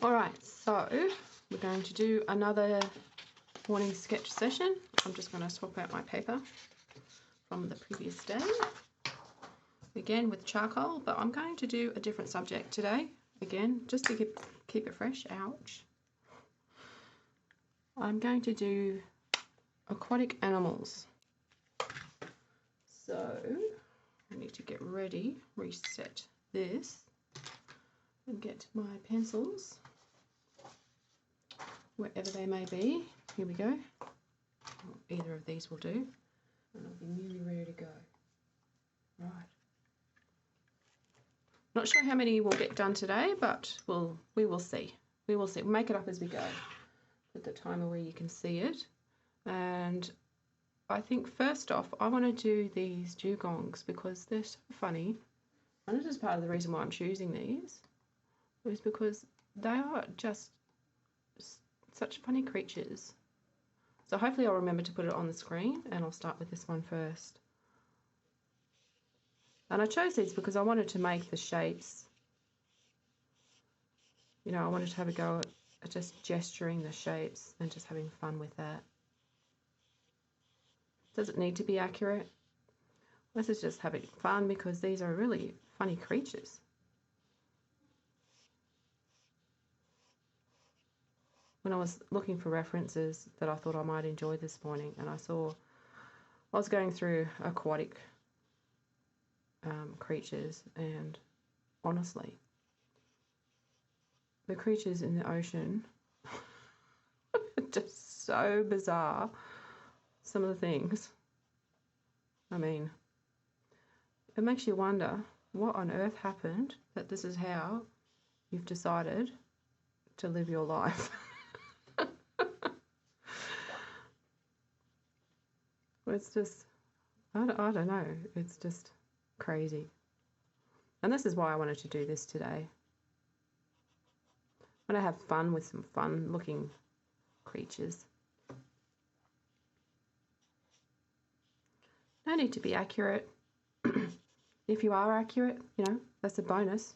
Alright, so we're going to do another morning sketch session. I'm just going to swap out my paper from the previous day. Again with charcoal, but I'm going to do a different subject today. Again, just to keep it fresh. Ouch. I'm going to do aquatic animals. So I need to get ready, reset this, and get my pencils wherever they may be. Here we go. Either of these will do, and I'll be nearly ready to go. Right. Not sure how many we'll get done today, but we will see. We will see. We'll make it up as we go. Put the timer where you can see it. And I think first off, I want to do these dugongs because they're so funny. And this is part of the reason why I'm choosing these, is because they are just such funny creatures. So hopefully I'll remember to put it on the screen, and I'll start with this one first. And I chose these because I wanted to make the shapes. You know, I wanted to have a go at just gesturing the shapes and just having fun with that. Does it need to be accurate? This is just having fun because these are really funny creatures. When I was looking for references that I thought I might enjoy this morning, and I was going through aquatic creatures, and honestly, the creatures in the ocean are just so bizarre. Some of the things, I mean, it makes you wonder what on earth happened that this is how you've decided to live your life. It's just, I don't know, it's just crazy. And this is why I wanted to do this today. I want to have fun with some fun looking creatures. No need to be accurate. If you are accurate, you know, that's a bonus.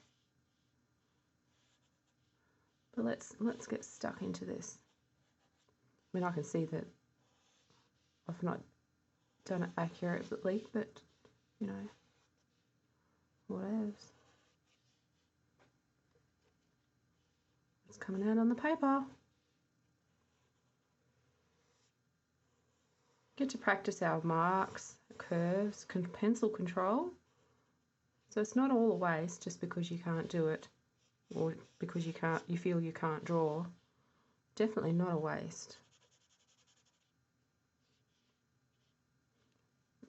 But let's get stuck into this. I mean, I can see that I've not done it accurately, but you know, what else? It's coming out on the paper. Get to practice our marks, curves, pencil control. So it's not all a waste just because you can't do it, or because you feel you can't draw. Definitely not a waste.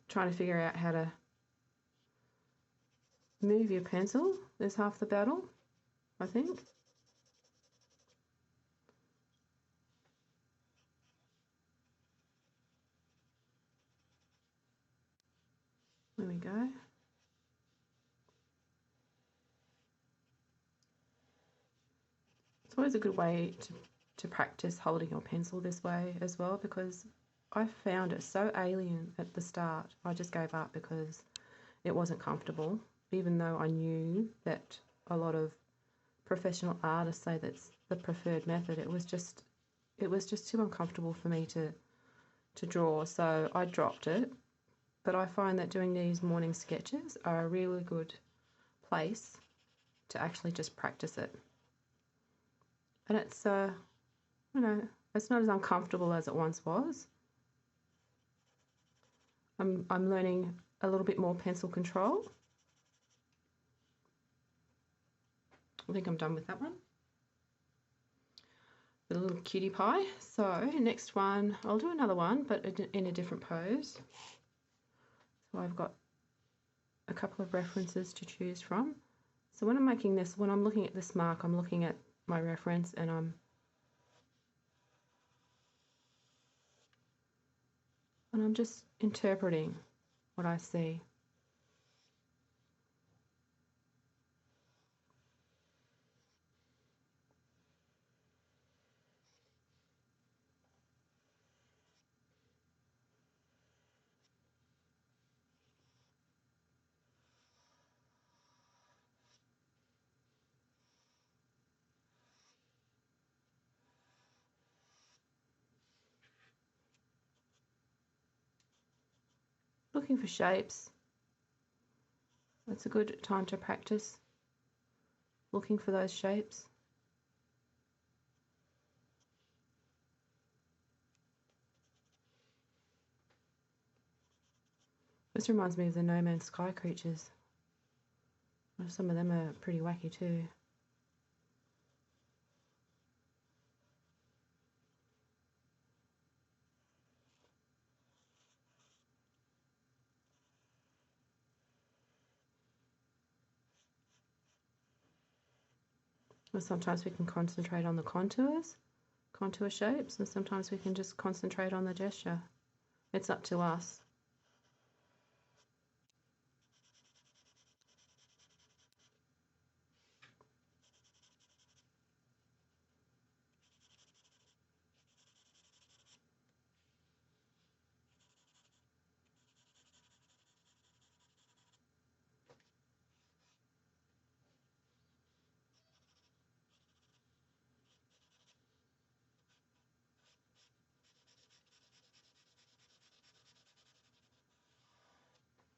Trying to figure out how to move your pencil is half the battle, I think. There we go. It's always a good way to practice holding your pencil this way as well, because I found it so alien at the start. I just gave up because it wasn't comfortable, even though I knew that a lot of professional artists say that's the preferred method. It was just too uncomfortable for me to draw, so I dropped it. But I find that doing these morning sketches are a really good place to actually just practice it. And it's you know, it's not as uncomfortable as it once was. I'm learning a little bit more pencil control. I think I'm done with that one. The little cutie pie. So next one, I'll do another one, but in a different pose. So I've got a couple of references to choose from. So when I'm making this, when I'm looking at this mark, I'm looking at my reference, and I'm just interpreting what I see. looking for shapes. It's a good time to practice looking for those shapes. This reminds me of the No Man's Sky creatures. Some of them are pretty wacky too. Or sometimes we can concentrate on the contour shapes, and sometimes we can just concentrate on the gesture. It's up to us.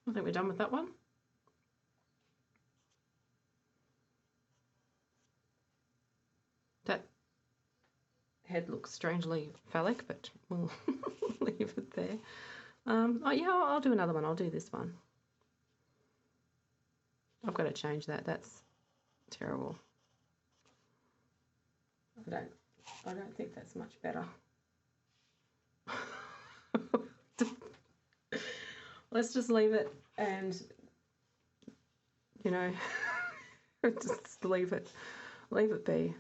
I think we're done with that one. That head looks strangely phallic, but we'll leave it there. Oh yeah, I'll do another one. I'll do this one. I've got to change that. That's terrible. I don't think that's much better. Let's just leave it, and you know, just leave it be.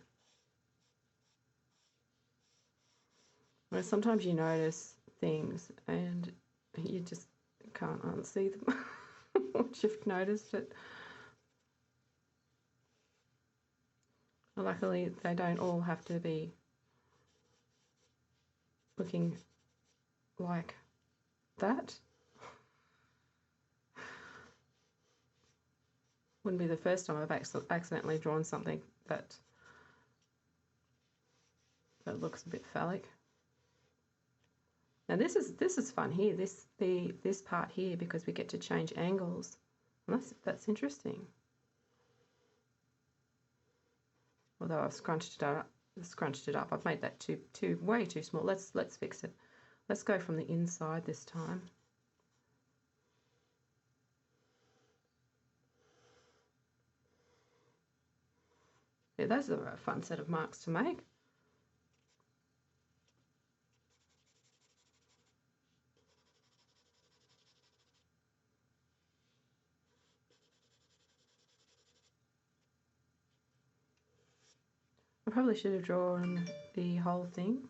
Well, sometimes you notice things and you just can't unsee them once you've noticed it. Luckily, they don't all have to be looking like that. Wouldn't be the first time I've accidentally drawn something that looks a bit phallic. Now this is fun here. This part here, because we get to change angles. And that's interesting. Although I've scrunched it up. I've made that way too small. Let's fix it. Let's go from the inside this time. Yeah, those are a fun set of marks to make. I probably should have drawn the whole thing.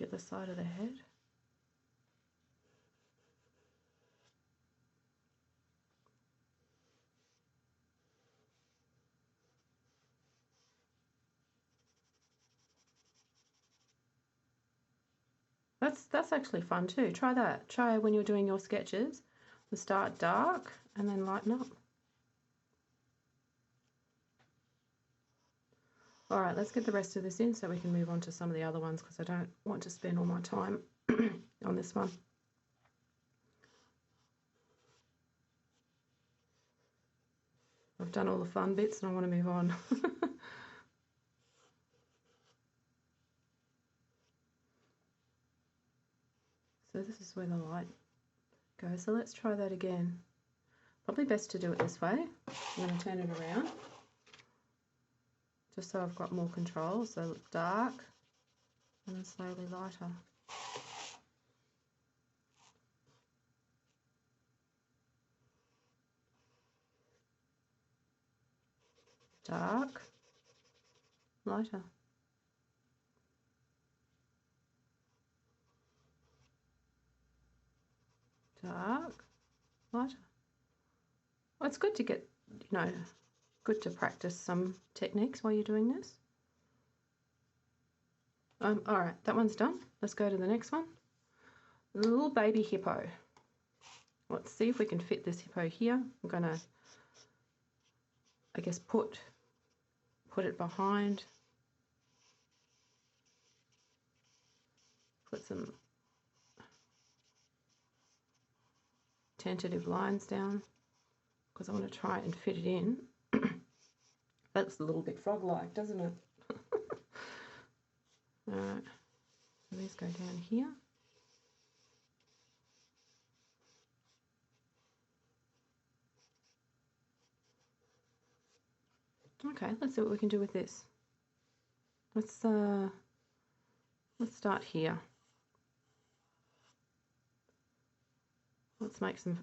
Let's get the side of the head. That's actually fun too. Try that. Try when you're doing your sketches, to start dark and then lighten up. All right, let's get the rest of this in so we can move on to some of the other ones, because I don't want to spend all my time on this one. I've done all the fun bits and I want to move on. So this is where the light goes. So let's try that again. Probably best to do it this way. I'm going to turn it around, just so I've got more control. So dark and then slowly lighter. Dark, lighter. Dark, lighter. Well, it's good to get, Good to practice some techniques while you're doing this. Alright, that one's done. Let's go to the next one. The little baby hippo. Let's see if we can fit this hippo here. I'm going to, I guess, put it behind. Put some tentative lines down because I want to try and fit it in. That looks a little bit frog-like, doesn't it? Alright, so these go down here. Okay, let's see what we can do with this. Let's start here. Let's make some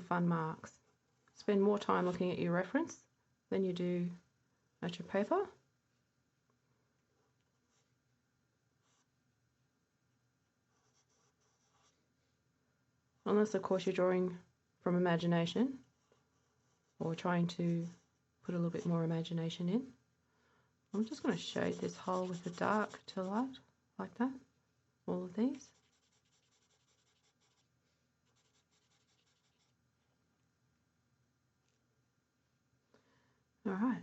fun marks. Spend more time looking at your reference than you do at your paper. Unless, of course, you're drawing from imagination or trying to put a little bit more imagination in. I'm just going to shade this hole with the dark to light, like that, all of these. All right.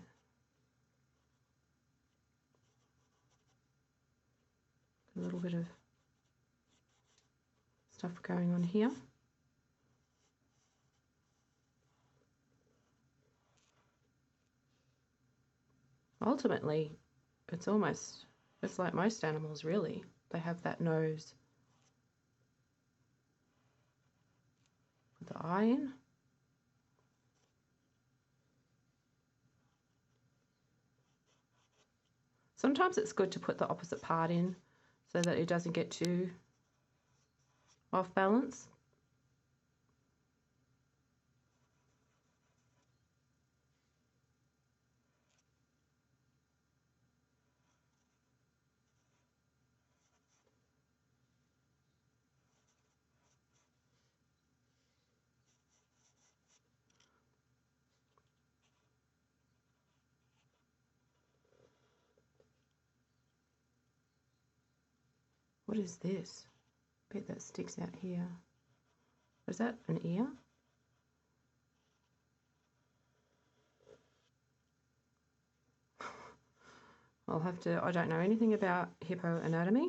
A little bit of stuff going on here. Ultimately, it's like most animals, really. They have that nose with the eye in. Sometimes it's good to put the opposite part in so that it doesn't get too off balance. What is this bit that sticks out here? Is that an ear? I'll have to, I don't know anything about hippo anatomy.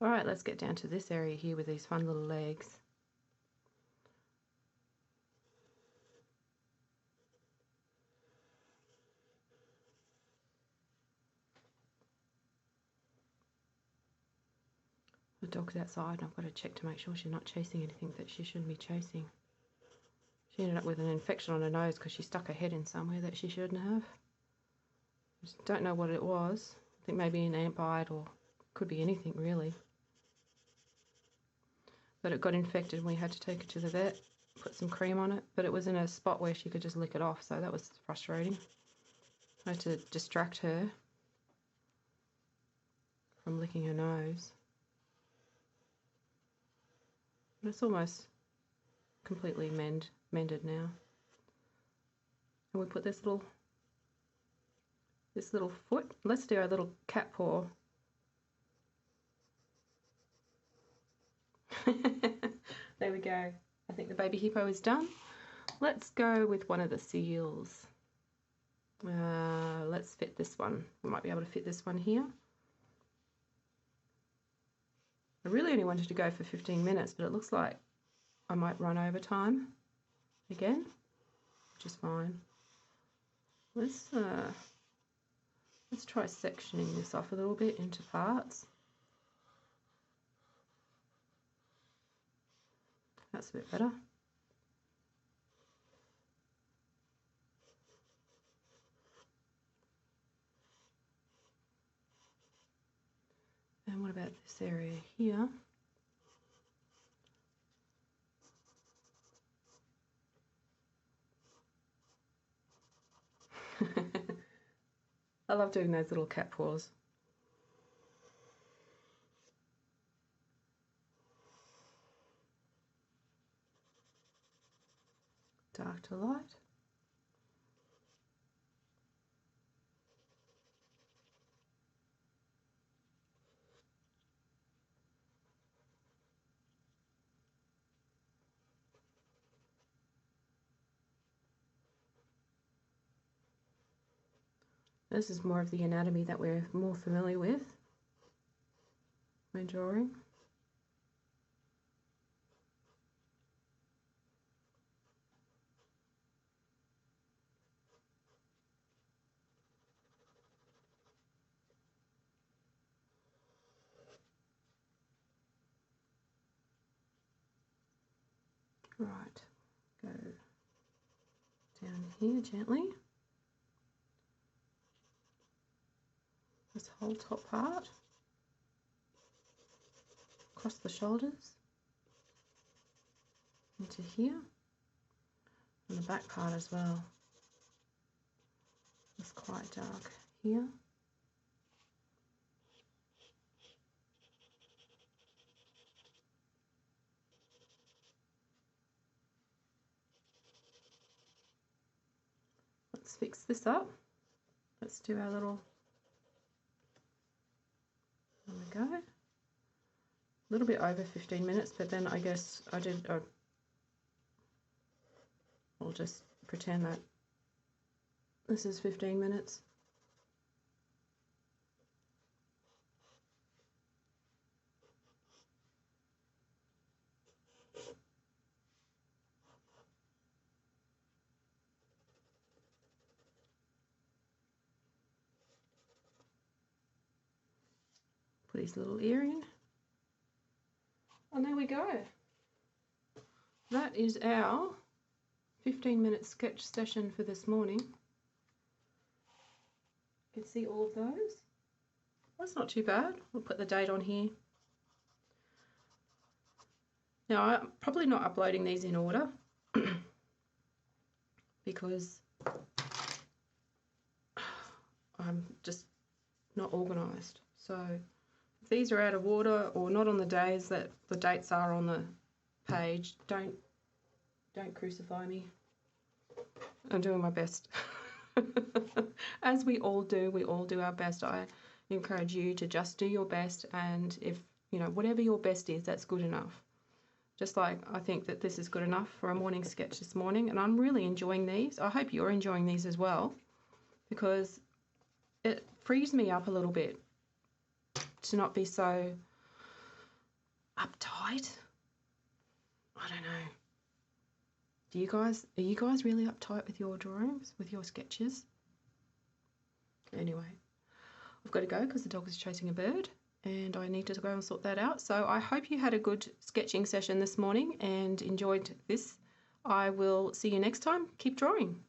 All right, let's get down to this area here with these fun little legs. The dog's outside and I've got to check to make sure she's not chasing anything that she shouldn't be chasing. She ended up with an infection on her nose because she stuck her head in somewhere that she shouldn't have. Just don't know what it was. I think maybe an ant bite, or could be anything really. But it got infected and we had to take her to the vet, put some cream on it, but it was in a spot where she could just lick it off, so that was frustrating. I had to distract her from licking her nose. But it's almost completely mended now. And we put this little foot. Let's do our little cat paw. There we go. I think the baby hippo is done. Let's go with one of the seals. Let's fit this one. We might be able to fit this one here. I really only wanted to go for 15 minutes, but it looks like I might run over time again, which is fine. Let's try sectioning this off a little bit into parts. That's a bit better. And what about this area here? I love doing those little cat paws. dark to light. This is more of the anatomy that we're more familiar with when drawing. Right, go down here gently. This whole top part, across the shoulders, into here, and the back part as well. It's quite dark here. Let's fix this up. Let's do our little, there we go. A little bit over 15 minutes, but then I guess I'll just pretend that this is 15 minutes. Put his little ear in. And there we go. That is our 15-minute sketch session for this morning. You can see all of those. That's not too bad. We'll put the date on here. Now, I'm probably not uploading these in order because I'm just not organised. So if these are out of order or not on the days that the dates are on the page, don't crucify me. I'm doing my best. As we all do our best. I encourage you to just do your best, and if, you know, whatever your best is, that's good enough. Just like I think that this is good enough for a morning sketch this morning, and I'm really enjoying these. I hope you're enjoying these as well, because it frees me up a little bit to not be so uptight. I don't know. Are you guys really uptight with your drawings, with your sketches? Anyway, I've got to go because the dog is chasing a bird and I need to go and sort that out. So I hope you had a good sketching session this morning and enjoyed this. I will see you next time. Keep drawing.